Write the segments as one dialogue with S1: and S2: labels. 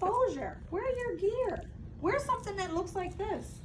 S1: exposure. Wear your gear. Wear something that looks like this.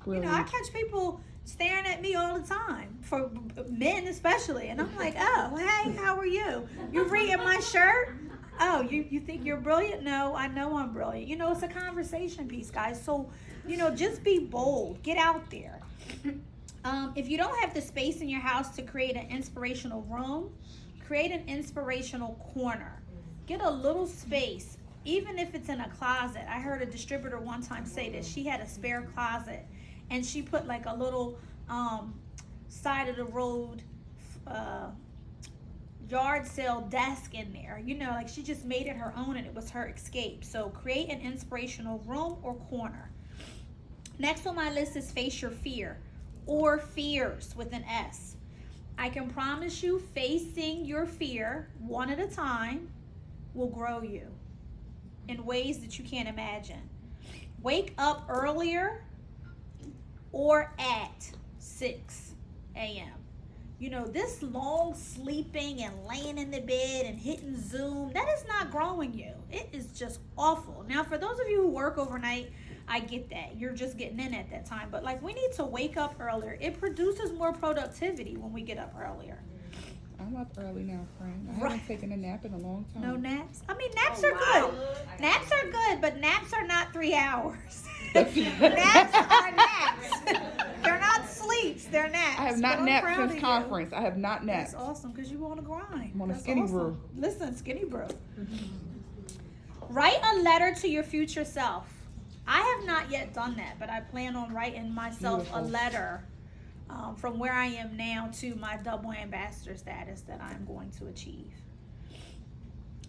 S2: Really?
S1: You know, I catch people staring at me all the time, for men especially, and I'm like, oh, hey, how are you? You're reading my shirt? Oh, you think you're brilliant? No, I know I'm brilliant. You know, it's a conversation piece, guys. So, you know, just be bold. Get out there. If you don't have the space in your house to create an inspirational room, create an inspirational corner. Get a little space, even if it's in a closet. I heard a distributor one time say that she had a spare closet, and she put like a little side of the road yard sale desk in there. You know, like she just made it her own, and it was her escape. So create an inspirational room or corner. Next on my list is face your fear, or fears with an S. I can promise you, facing your fear one at a time will grow you in ways that you can't imagine. Wake up earlier or at 6 a.m. You know, this long sleeping and laying in the bed and hitting Zoom, that is not growing you. It is just awful. Now, for those of you who work overnight, I get that. You're just getting in at that time. But, like, we need to wake up earlier. It produces more productivity when we get up earlier.
S2: I'm up early now, friend. I haven't taken a nap in a long time.
S1: No naps? I mean, naps are good. Naps are good, but naps are not 3 hours. Naps are naps. They're not sleeps. They're naps.
S2: I have not napped since conference. I have not napped.
S1: That's awesome, because you want to grind.
S2: I'm on a skinny brew.
S1: Listen, skinny brew. Write a letter to your future self. I have not yet done that, but I plan on writing myself a letter from where I am now to my double ambassador status that I'm going to achieve.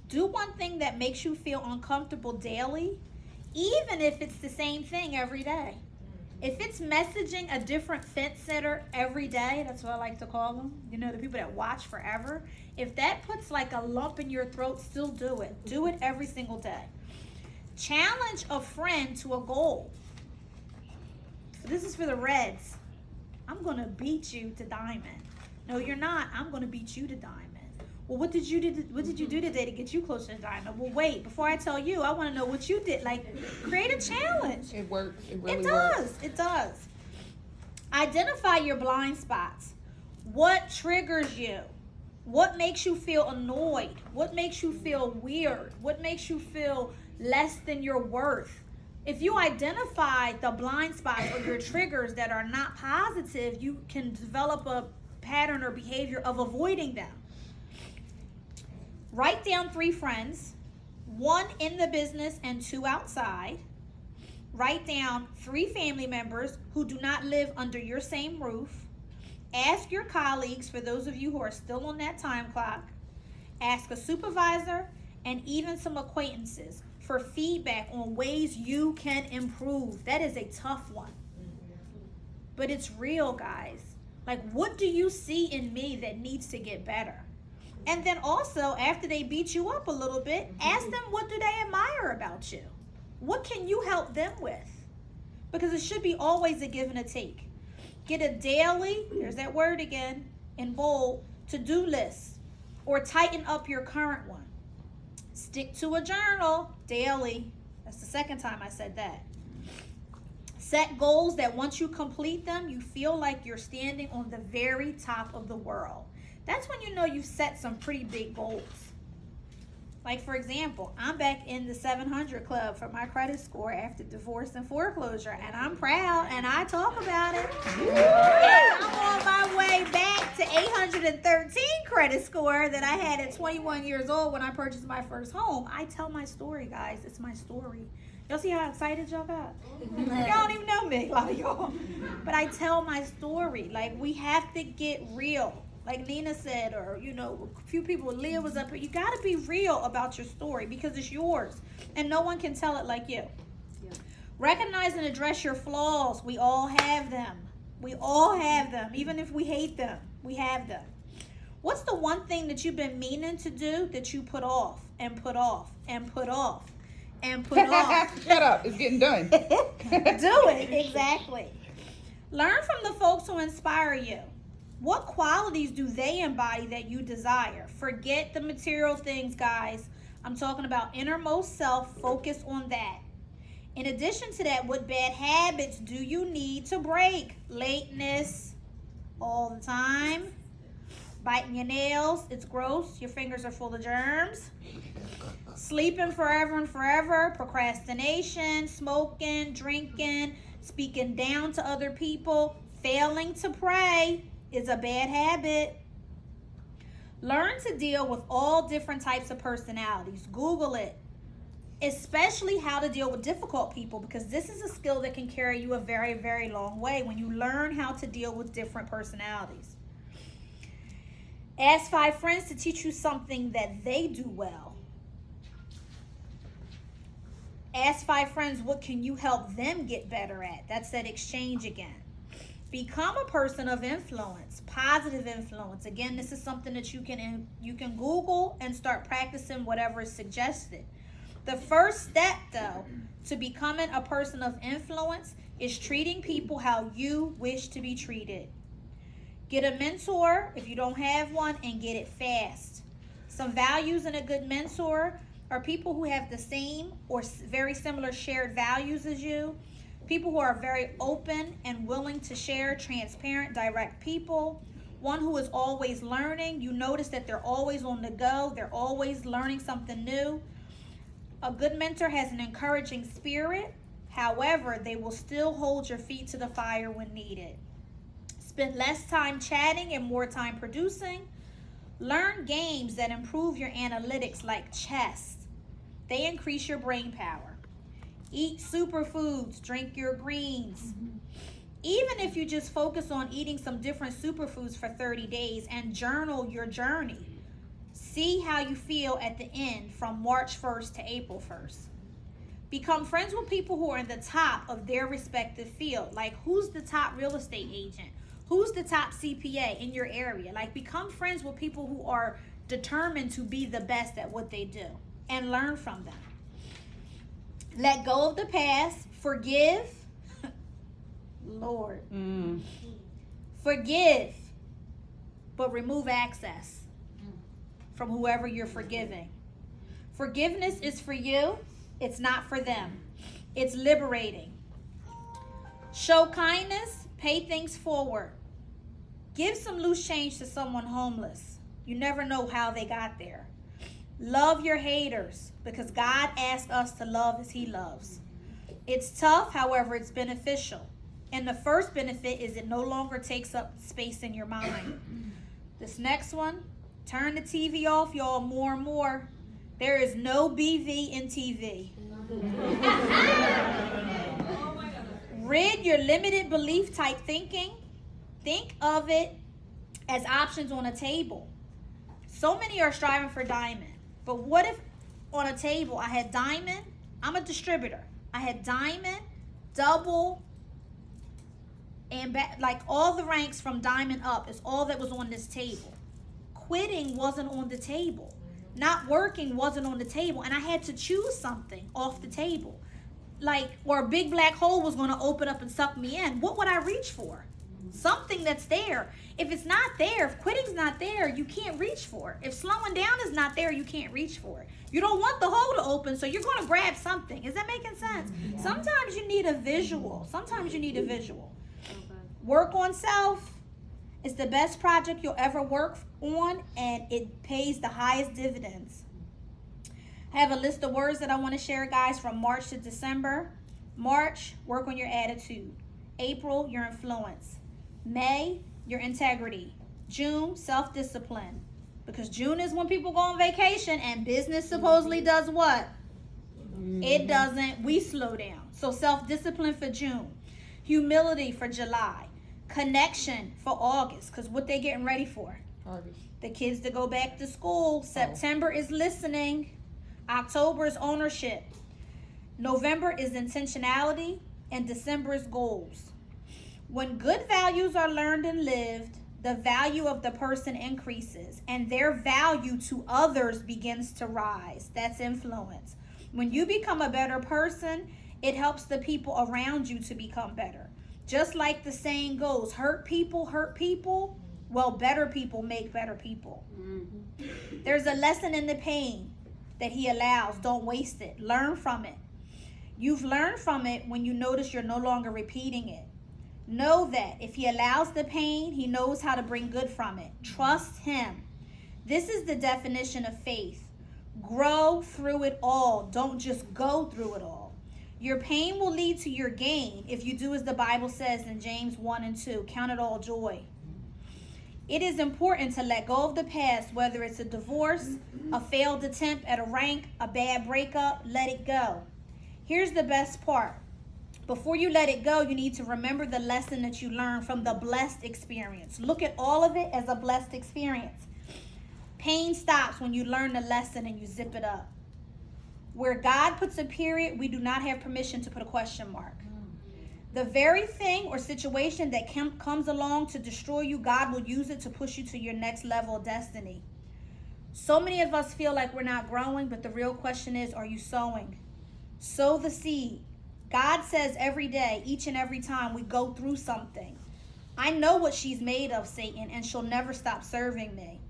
S1: Do one thing that makes you feel uncomfortable daily, even if it's the same thing every day. If it's messaging a different fence sitter every day, that's what I like to call them, you know, the people that watch forever. If that puts like a lump in your throat, still do it. Do it every single day. Challenge a friend to a goal. This is for the Reds. I'm going to beat you to diamond. No, you're not. I'm going to beat you to diamond. Well, what did you do today to get you closer to diamond? Well, wait, before I tell you, I want to know what you did. Like, create a challenge.
S2: It works. It really
S1: works.
S2: works.
S1: It does. Identify your blind spots. What triggers you? What makes you feel annoyed? What makes you feel weird? What makes you feel less than your worth? If you identify the blind spots or your triggers that are not positive, you can develop a pattern or behavior of avoiding them. Write down 3 friends, 1 in the business and 2 outside. Write down 3 family members who do not live under your same roof. Ask your colleagues, for those of you who are still on that time clock. Ask a supervisor and even some acquaintances for feedback on ways you can improve. That is a tough one. But it's real, guys. Like, what do you see in me that needs to get better? And then also, after they beat you up a little bit, ask them, what do they admire about you? What can you help them with? Because it should be always a give and a take. Get a daily, there's that word again, in bold, to-do list, or tighten up your current one. Stick to a journal daily. That's the second time I said that. Set goals that once you complete them, you feel like you're standing on the very top of the world. That's when you know you've set some pretty big goals. Like, for example, I'm back in the 700 club for my credit score after divorce and foreclosure, and I'm proud, and I talk about it. And I'm on my way back to 813 credit score that I had at 21 years old when I purchased my first home. I tell my story, guys. It's my story. Y'all see how excited y'all got? Y'all don't even know me, a lot of y'all. But I tell my story. Like, we have to get real. Like Nina said, or, you know, a few people, Leah was up here. You got to be real about your story because it's yours. And no one can tell it like you. Yeah. Recognize and address your flaws. We all have them. We all have them. Even if we hate them, we have them. What's the one thing that you've been meaning to do that you put off and put off and put off and put off?
S2: Shut up. It's getting done.
S1: Do it. Exactly. Learn from the folks who inspire you. What qualities do they embody that you desire? Forget the material things, guys. I'm talking about innermost self. Focus on that. In addition to that, what bad habits do you need to break? Lateness all the time. Biting your nails, it's gross. Your fingers are full of germs. Sleeping forever and forever. Procrastination, smoking, drinking, speaking down to other people. Failing to pray is a bad habit. Learn to deal with all different types of personalities. Google it. Especially how to deal with difficult people, because this is a skill that can carry you a very, very long way when you learn how to deal with different personalities. Ask 5 friends to teach you something that they do well. Ask 5 friends, what can you help them get better at? That's that exchange again. Become a person of influence, positive influence. Again, this is something that you can Google and start practicing whatever is suggested. The first step, though, to becoming a person of influence is treating people how you wish to be treated. Get a mentor if you don't have one, and get it fast. Some values in a good mentor are people who have the same or very similar shared values as you. People who are very open and willing to share, transparent, direct people. One who is always learning. You notice that they're always on the go. They're always learning something new. A good mentor has an encouraging spirit. However, they will still hold your feet to the fire when needed. Spend less time chatting and more time producing. Learn games that improve your analytics like chess. They increase your brain power. Eat superfoods, drink your greens. Even if you just focus on eating some different superfoods for 30 days and journal your journey. See how you feel at the end from March 1st to April 1st. Become friends with people who are in the top of their respective field. Like, who's the top real estate agent? Who's the top CPA in your area? Like, become friends with people who are determined to be the best at what they do and learn from them. Let go of the past. Forgive. Lord. Forgive, but remove access from whoever you're forgiving. Forgiveness is for you. It's not for them. It's liberating. Show kindness. Pay things forward. Give some loose change to someone homeless. You never know how they got there. Love your haters, because God asked us to love as He loves. It's tough, however, it's beneficial. And the first benefit is it no longer takes up space in your mind. This next one, turn the TV off, y'all, more and more. There is no BV in TV. Rid your limited belief type thinking. Think of it as options on a table. So many are striving for diamond. But what if on a table I had diamond? I'm a distributor. I had diamond, double, and like all the ranks from diamond up is all that was on this table. Quitting wasn't on the table. Not working wasn't on the table. And I had to choose something off the table. Like, or a big black hole was going to open up and suck me in. What would I reach for? Something that's there. If it's not there, if quitting's not there, you can't reach for it. If slowing down is not there, you can't reach for it. You don't want the hole to open, so you're going to grab something. Is that making sense? Yeah. Sometimes you need a visual. Work on self. It's the best project you'll ever work on, and it pays the highest dividends. I have a list of words that I want to share, guys, from March to December. March, work on your attitude. April, your influence. May, your integrity. June, self-discipline. Because June is when people go on vacation, and business supposedly does what? It doesn't. We slow down. So self-discipline for June. Humility for July. Connection for August. Because what they getting ready for?
S2: Harvest.
S1: The kids to go back to school. September is listening. October is ownership. November is intentionality. And December is goals. When good values are learned and lived, the value of the person increases and their value to others begins to rise. That's influence. When you become a better person, it helps the people around you to become better. Just like the saying goes, hurt people, well, better people make better people. There's a lesson in the pain. that he allows. Don't waste it. Learn from it. You've learned from it when you notice you're no longer repeating it. Know that if he allows the pain, he knows how to bring good from it. Trust him. This is the definition of faith. Grow through it all. Don't just go through it all. Your pain will lead to your gain if you do as the Bible says in James 1 and 2. Count it all joy. It is important to let go of the past, whether it's a divorce, a failed attempt at a rank, a bad breakup. Let it go. Here's the best part. Before you let it go, you need to remember the lesson that you learned from the blessed experience. Look at all of it as a blessed experience. Pain stops when you learn the lesson and you zip it up. Where God puts a period, we do not have permission to put a question mark. The very thing or situation that comes along to destroy you, God will use it to push you to your next level of destiny. So many of us feel like we're not growing, but the real question is, are you sowing? Sow the seed. God says every day, each and every time we go through something, I know what she's made of, Satan, and she'll never stop serving me.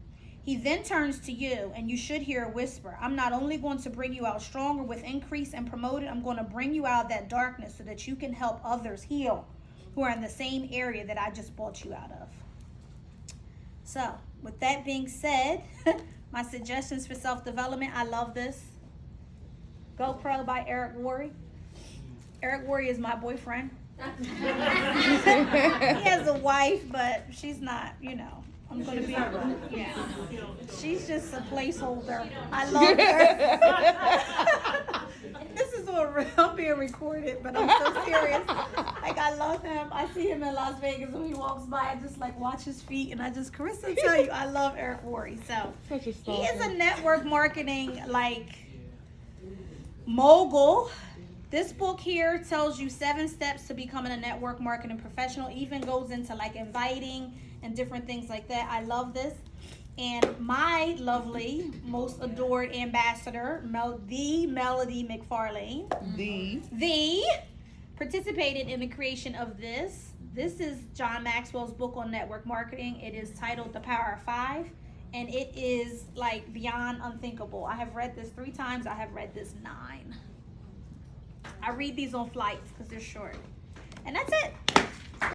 S1: He then turns to you, and you should hear a whisper. I'm not only going to bring you out stronger with increase and promoted, I'm going to bring you out of that darkness so that you can help others heal who are in the same area that I just brought you out of. So, with that being said, my suggestions for self-development, I love this. GoPro by Eric Worre. Eric Worre is my boyfriend. He has a wife, but she's not, I'm going to be, yeah. She's just a placeholder. I love her. This is I'm being recorded, but I'm so serious. Like, I love him. I see him in Las Vegas when he walks by. I just watch his feet, and Carissa tell you, I love Eric Worre. So he is a network marketing mogul. This book here tells you 7 steps to becoming a network marketing professional. Even goes into inviting and different things like that. I love this. And my lovely, most adored ambassador, the Melody McFarlane, participated in the creation of this. This is John Maxwell's book on network marketing. It is titled The Power of 5, and it is beyond unthinkable. I have read this 3 times. I have read this 9. I read these on flights because they're short. And that's it.